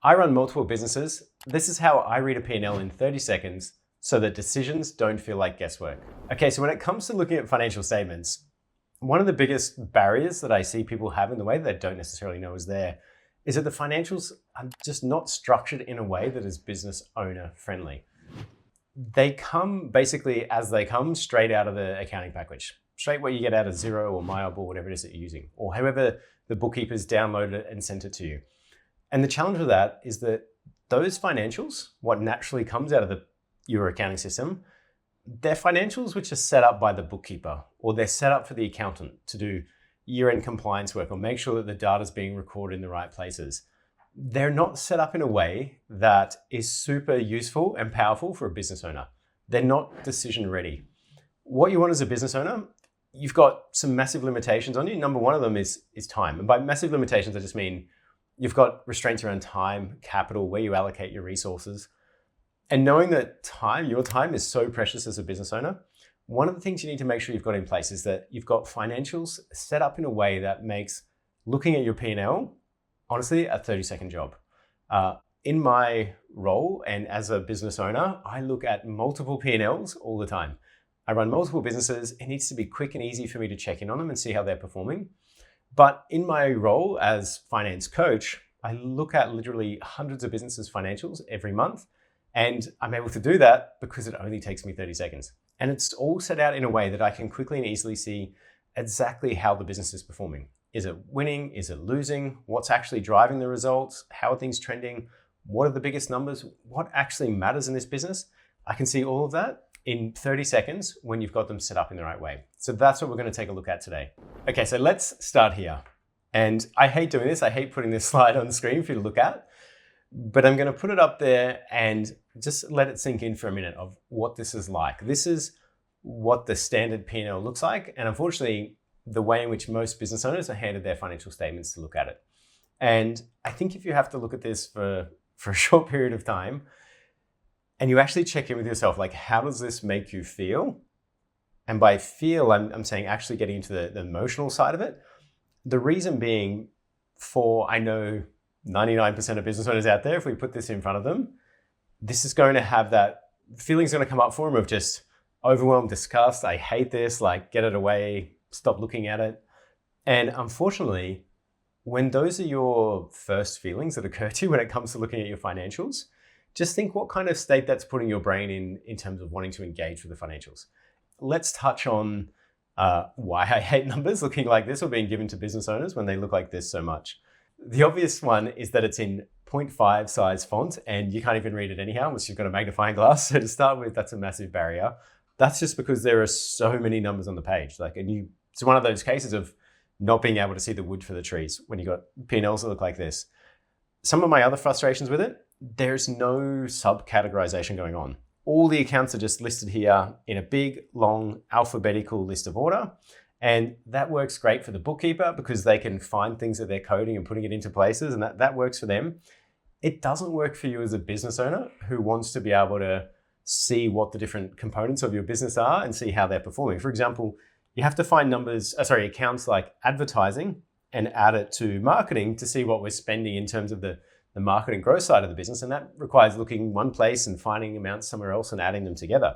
I run multiple businesses. This is how I read a P&L in 30 seconds so that decisions don't feel like guesswork. Okay, so when it comes to looking at financial statements, one of the biggest barriers that I see people have in the way that they don't necessarily know is there is that the financials are just not structured in a way that is business owner friendly. They come basically as they come straight out of the accounting package, straight what you get out of Xero or MYOB or whatever it is that you're using, or however the bookkeepers download it and sent it to you. And the challenge with that is that those financials, what naturally comes out of your accounting system, they're financials which are set up by the bookkeeper, or they're set up for the accountant to do year-end compliance work or make sure that the data is being recorded in the right places. They're not set up in a way that is super useful and powerful for a business owner. They're not decision ready. What you want as a business owner, you've got some massive limitations on you. Number one of them is time. And by massive limitations, I just mean you've got restraints around time, capital, where you allocate your resources. And knowing that your time is so precious as a business owner, one of the things you need to make sure you've got in place is that you've got financials set up in a way that makes looking at your P&L, honestly, a 30-second job. In my role and as a business owner, I look at multiple P&Ls all the time. I run multiple businesses. It needs to be quick and easy for me to check in on them and see how they're performing. But in my role as finance coach, I look at literally hundreds of businesses' financials every month. And I'm able to do that because it only takes me 30 seconds. And it's all set out in a way that I can quickly and easily see exactly how the business is performing. Is it winning? Is it losing? What's actually driving the results? How are things trending? What are the biggest numbers? What actually matters in this business? I can see all of that in 30 seconds when you've got them set up in the right way. So that's what we're going to take a look at today. Okay, so let's start here. And I hate doing this. I hate putting this slide on the screen for you to look at, but I'm going to put it up there and just let it sink in for a minute of what this is like. This is what the standard P&L looks like. And unfortunately, the way in which most business owners are handed their financial statements to look at it. And I think if you have to look at this for a short period of time, and you actually check in with yourself, like, how does this make you feel? And by feel, I'm saying actually getting into the emotional side of it. The reason being, I know 99% of business owners out there, if we put this in front of them, this is going to have that feeling's going to come up for them of just overwhelmed, disgust. I hate this, like, get it away, stop looking at it. And unfortunately, when those are your first feelings that occur to you when it comes to looking at your financials, just think what kind of state that's putting your brain in terms of wanting to engage with the financials. Let's touch on why I hate numbers looking like this or being given to business owners when they look like this so much. The obvious one is that it's in 0.5 size font and you can't even read it anyhow unless you've got a magnifying glass. So to start with, that's a massive barrier. That's just because there are so many numbers on the page. It's one of those cases of not being able to see the wood for the trees when you got P&Ls that look like this. Some of my other frustrations with it, there's no subcategorization going on. All the accounts are just listed here in a big, long, alphabetical list of order. And that works great for the bookkeeper because they can find things that they're coding and putting it into places, and that works for them. It doesn't work for you as a business owner who wants to be able to see what the different components of your business are and see how they're performing. For example, you have to find accounts like advertising and add it to marketing to see what we're spending in terms of the marketing growth side of the business. And that requires looking one place and finding amounts somewhere else and adding them together.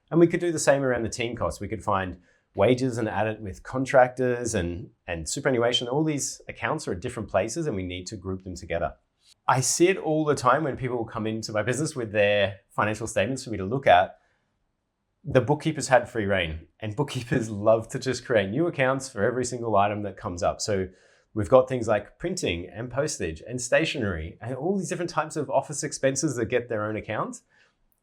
And we could do the same around the team costs. We could find wages and add it with contractors and superannuation. All these accounts are at different places and we need to group them together. I see it all the time when people come into my business with their financial statements for me to look at. The bookkeepers had free reign, and bookkeepers love to just create new accounts for every single item that comes up. So we've got things like printing and postage and stationery and all these different types of office expenses that get their own account.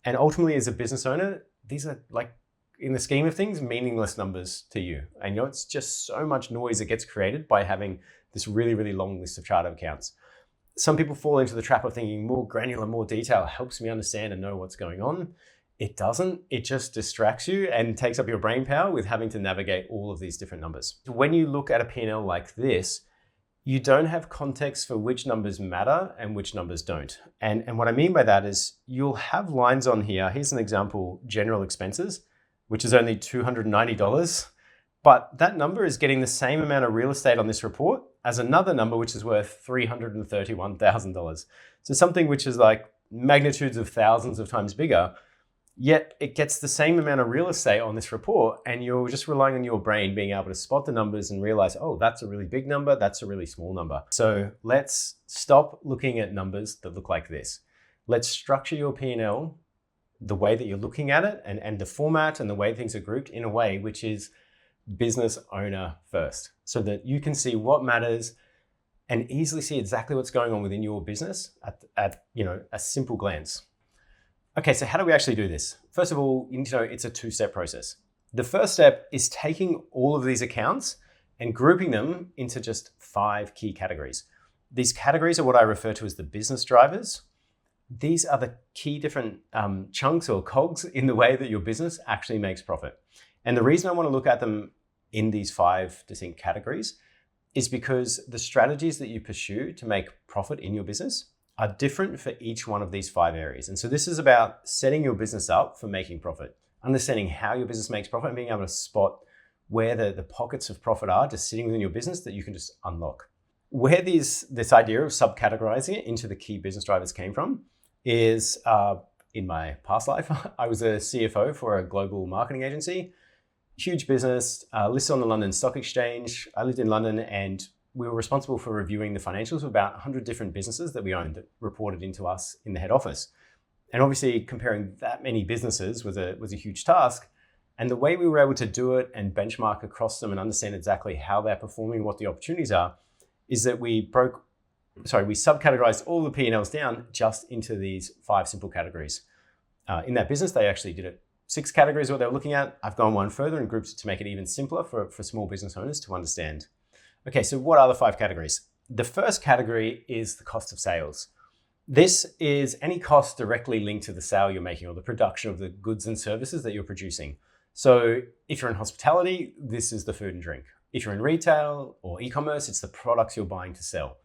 And ultimately, as a business owner, these are, like, in the scheme of things, meaningless numbers to you. And it's just so much noise that gets created by having this really, really long list of chart of accounts. Some people fall into the trap of thinking more granular, more detail helps me understand and know what's going on. It doesn't. It just distracts you and takes up your brain power with having to navigate all of these different numbers. When you look at a P&L like this, you don't have context for which numbers matter and which numbers don't. And what I mean by that is you'll have lines on here. Here's an example, general expenses, which is only $290. But that number is getting the same amount of real estate on this report as another number which is worth $331,000. So something which is like magnitudes of thousands of times bigger, yet it gets the same amount of real estate on this report, and you're just relying on your brain being able to spot the numbers and realize, oh, that's a really big number, that's a really small number. So let's stop looking at numbers that look like this. Let's structure your P&L the way that you're looking at it, and the format and the way things are grouped in a way which is business owner first, so that you can see what matters and easily see exactly what's going on within your business at a simple glance. Okay, so how do we actually do this? First of all, you need to know it's a two-step process. The first step is taking all of these accounts and grouping them into just 5 key categories. These categories are what I refer to as the business drivers. These are the key different chunks or cogs in the way that your business actually makes profit. And the reason I want to look at them in these 5 distinct categories is because the strategies that you pursue to make profit in your business are different for each one of these 5 areas. And so this is about setting your business up for making profit, understanding how your business makes profit and being able to spot where the pockets of profit are just sitting within your business that you can just unlock. Where this idea of subcategorizing it into the key business drivers came from is in my past life, I was a CFO for a global marketing agency, huge business, listed on the London Stock Exchange. I lived in London, and we were responsible for reviewing the financials of about 100 different businesses that we owned that reported into us in the head office. And obviously comparing that many businesses was a huge task. And the way we were able to do it and benchmark across them and understand exactly how they're performing, what the opportunities are, is that we subcategorized all the P&Ls down just into these 5 simple categories. In that business, they actually did it 6 categories what they were looking at. I've gone one further and grouped it to make it even simpler for small business owners to understand. Okay, so what are the 5 categories? The first category is the cost of sales. This is any cost directly linked to the sale you're making or the production of the goods and services that you're producing. So if you're in hospitality, this is the food and drink. If you're in retail or e-commerce, it's the products you're buying to sell.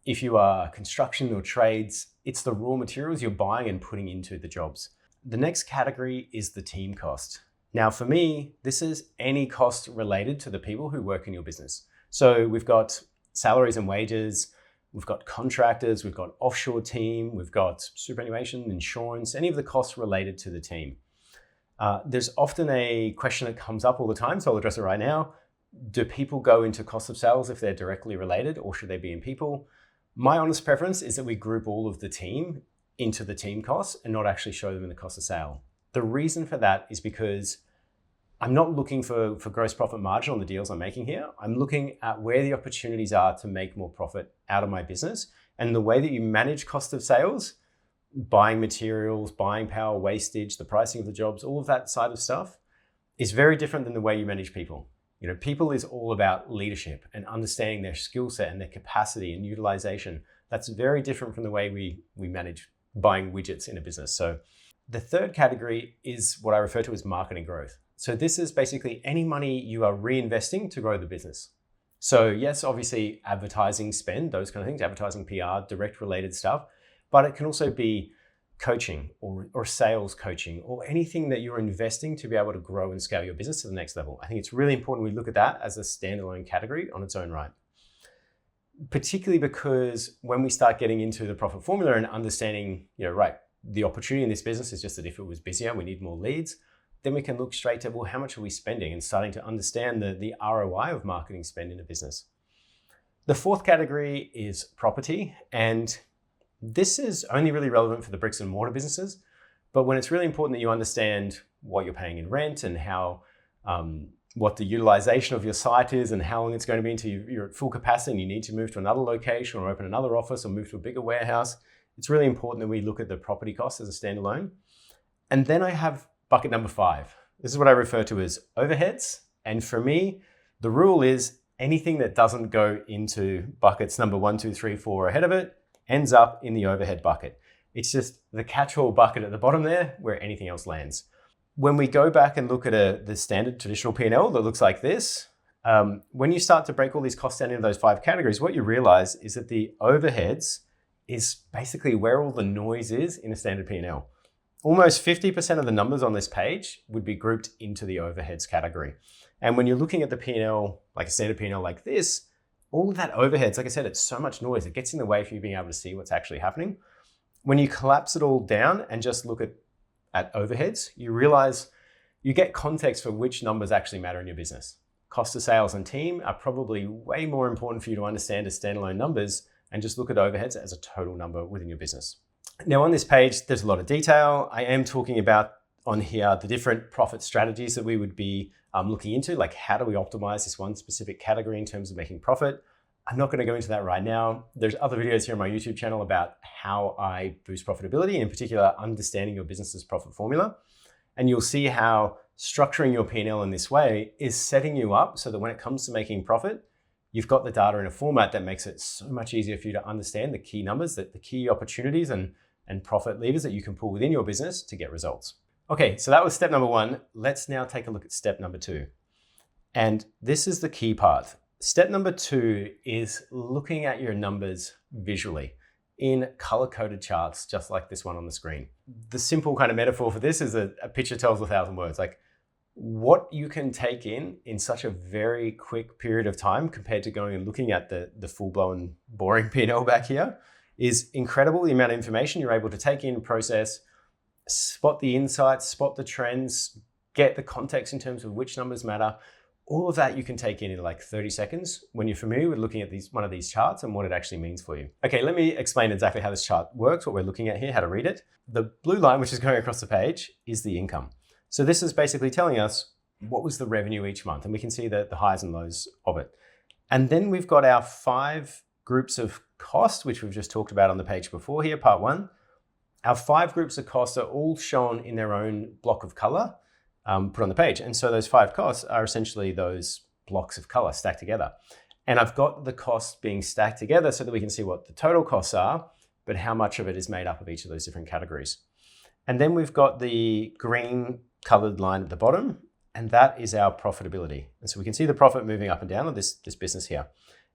If you are construction or trades, it's the raw materials you're buying and putting into the jobs. The next category is the team cost. Now for me, this is any cost related to the people who work in your business. So we've got salaries and wages, we've got contractors, we've got offshore team, we've got superannuation, insurance, any of the costs related to the team. There's often a question that comes up all the time, so I'll address it right now. Do people go into cost of sales if they're directly related, or should they be in people? My honest preference is that we group all of the team into the team costs and not actually show them in the cost of sale. The reason for that is because I'm not looking for gross profit margin on the deals I'm making here. I'm looking at where the opportunities are to make more profit out of my business. And the way that you manage cost of sales, buying materials, buying power, wastage, the pricing of the jobs, all of that side of stuff is very different than the way you manage people. People is all about leadership and understanding their skill set and their capacity and utilization. That's very different from the way we manage buying widgets in a business. So the third category is what I refer to as marketing growth. So this is basically any money you are reinvesting to grow the business. So yes, obviously advertising spend, those kind of things, advertising, PR, direct related stuff, but it can also be coaching or sales coaching or anything that you're investing to be able to grow and scale your business to the next level. I think it's really important we look at that as a standalone category on its own right. Particularly because when we start getting into the profit formula and understanding, the opportunity in this business is just that if it was busier, we need more leads, then we can look straight to, well, how much are we spending, and starting to understand the ROI of marketing spend in a business. The fourth category is property, and this is only really relevant for the bricks and mortar businesses, but when it's really important that you understand what you're paying in rent and how, what the utilization of your site is and how long it's going to be until you're at full capacity and you need to move to another location or open another office or move to a bigger warehouse, it's really important that we look at the property costs as a standalone. And then I have bucket number 5. This is what I refer to as overheads. And for me, the rule is anything that doesn't go into buckets number 1, 2, 3, 4 ahead of it ends up in the overhead bucket. It's just the catch-all bucket at the bottom there where anything else lands. When we go back and look at the standard traditional P&L that looks like this, when you start to break all these costs down into those 5 categories, what you realize is that the overheads is basically where all the noise is in a standard P&L. Almost 50% of the numbers on this page would be grouped into the overheads category. And when you're looking at the P&L, like a standard P&L like this, all of that overheads, like I said, it's so much noise. It gets in the way for you being able to see what's actually happening. When you collapse it all down and just look at overheads, you realize you get context for which numbers actually matter in your business. Cost of sales and team are probably way more important for you to understand as standalone numbers, and just look at overheads as a total number within your business. Now on this page, there's a lot of detail. I am talking about on here the different profit strategies that we would be looking into, like how do we optimize this one specific category in terms of making profit. I'm not going to go into that right now. There's other videos here on my YouTube channel about how I boost profitability, and in particular, understanding your business's profit formula. And you'll see how structuring your P&L in this way is setting you up so that when it comes to making profit, you've got the data in a format that makes it so much easier for you to understand the key numbers, the key opportunities and profit levers that you can pull within your business to get results. Okay, so that was step number 1. Let's now take a look at step number 2. And this is the key part. Step number 2 is looking at your numbers visually in color-coded charts, just like this one on the screen. The simple kind of metaphor for this is a picture tells 1,000 words. Like what you can take in such a very quick period of time compared to going and looking at the full-blown boring P&L back here is incredible. The amount of information you're able to take in, process, spot the insights, spot the trends, get the context in terms of which numbers matter. All of that you can take in like 30 seconds when you're familiar with looking at one of these charts and what it actually means for you. Okay, let me explain exactly how this chart works, what we're looking at here, how to read it. The blue line, which is going across the page, is the income. So this is basically telling us what was the revenue each month, and we can see the highs and lows of it. And then we've got our 5 groups of cost, which we've just talked about on the page before here, part 1. Our 5 groups of costs are all shown in their own block of color, put on the page. And so those 5 costs are essentially those blocks of color stacked together. And I've got the costs being stacked together so that we can see what the total costs are, but how much of it is made up of each of those different categories. And then we've got the green colored line at the bottom, and that is our profitability. And so we can see the profit moving up and down on this business here.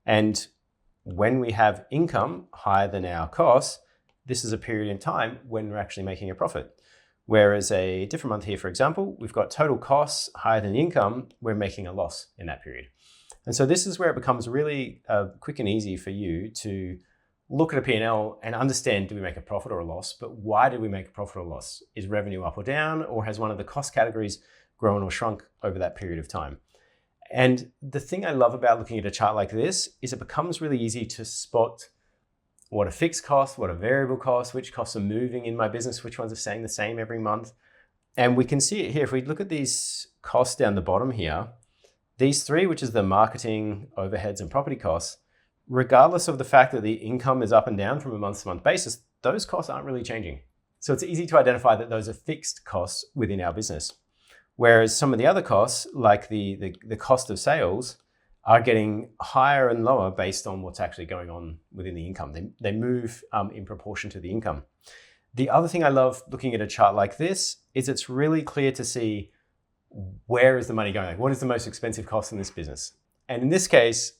And when we have income higher than our costs, this is a period in time when we're actually making a profit. Whereas a different month here, for example, we've got total costs higher than income, we're making a loss in that period. And so this is where it becomes really quick and easy for you to look at a P&L and understand, do we make a profit or a loss? But why did we make a profit or loss? Is revenue up or down, or has one of the cost categories grown or shrunk over that period of time? And the thing I love about looking at a chart like this is it becomes really easy to spot what a fixed cost, what a variable cost, which costs are moving in my business, which ones are staying the same every month. And we can see it here. If we look at these costs down the bottom here, these 3, which is the marketing, overheads, and property costs, regardless of the fact that the income is up and down from a month-to-month basis, those costs aren't really changing. So it's easy to identify that those are fixed costs within our business. Whereas some of the other costs, like the cost of sales, are getting higher and lower based on what's actually going on within the income. They move in proportion to the income. The other thing I love looking at a chart like this is it's really clear to see where is the money going? What is the most expensive cost in this business? And in this case,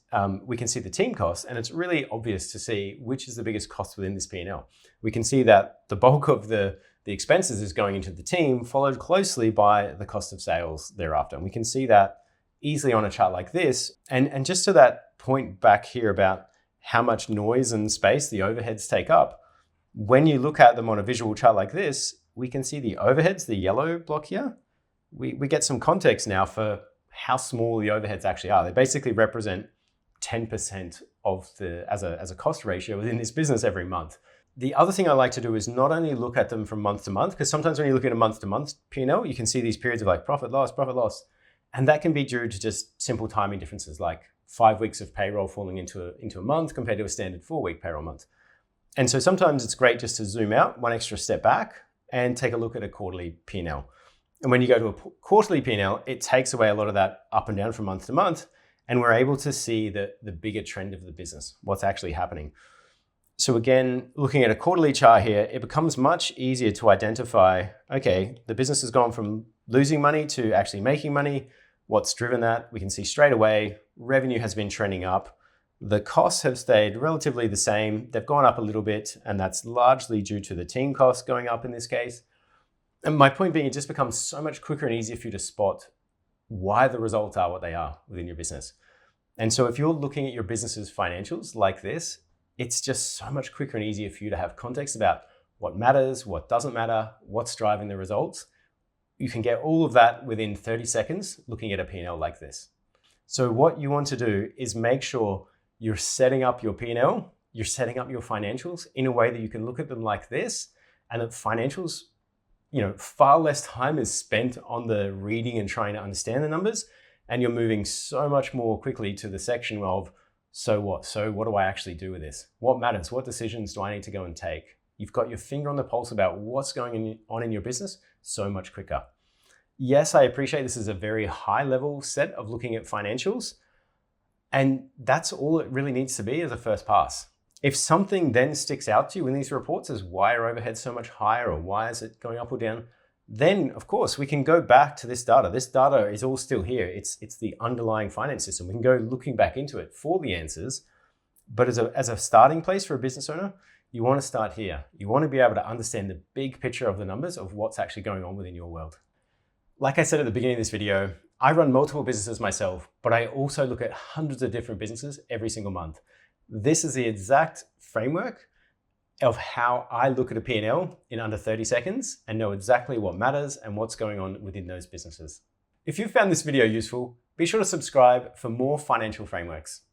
we can see the team costs, and it's really obvious to see which is the biggest cost within this P&L. We can see that the bulk of the expenses is going into the team, followed closely by the cost of sales thereafter. And we can see that easily on a chart like this. And just to that point back here about how much noise and space the overheads take up, when you look at them on a visual chart like this, we can see the overheads, the yellow block here. We get some context now for how small the overheads actually are. They basically represent 10% of as a cost ratio within this business every month. The other thing I like to do is not only look at them from month to month, because sometimes when you look at a month-to-month P&L, you can see these periods of like profit, loss. And that can be due to just simple timing differences, like 5 weeks of payroll falling into a month compared to a standard 4-week payroll month. And so sometimes it's great just to zoom out one extra step back and take a look at a quarterly P&L. And when you go to a quarterly P&L, it takes away a lot of that up and down from month to month, and we're able to see the bigger trend of the business, what's actually happening. So again, looking at a quarterly chart here, it becomes much easier to identify, okay, the business has gone from losing money to actually making money. What's driven that? We can see straight away, revenue has been trending up. The costs have stayed relatively the same. They've gone up a little bit, and that's largely due to the team costs going up in this case. And my point being, it just becomes so much quicker and easier for you to spot why the results are what they are within your business. And so if you're looking at your business's financials like this, it's just so much quicker and easier for you to have context about what matters, what doesn't matter, what's driving the results. You can get all of that within 30 seconds looking at a P&L like this. So what you want to do is make sure you're setting up your P&L, you're setting up your financials in a way that you can look at them like this, and that financials, far less time is spent on the reading and trying to understand the numbers, and you're moving so much more quickly to the section of, so what? So what do I actually do with this? What matters? What decisions do I need to go and take? You've got your finger on the pulse about what's going on in your business so much quicker. Yes, I appreciate this is a very high level set of looking at financials, and that's all it really needs to be as a first pass. If something then sticks out to you in these reports as why are overheads so much higher, or why is it going up or down, then of course we can go back to this data. This data is all still here. It's the underlying finance system. We can go looking back into it for the answers. But as a starting place for a business owner, you want to start here. You want to be able to understand the big picture of the numbers of what's actually going on within your world. Like I said at the beginning of this video, I run multiple businesses myself, but I also look at hundreds of different businesses every single month. This is the exact framework of how I look at a P&L in under 30 seconds and know exactly what matters and what's going on within those businesses. If you found this video useful, be sure to subscribe for more financial frameworks.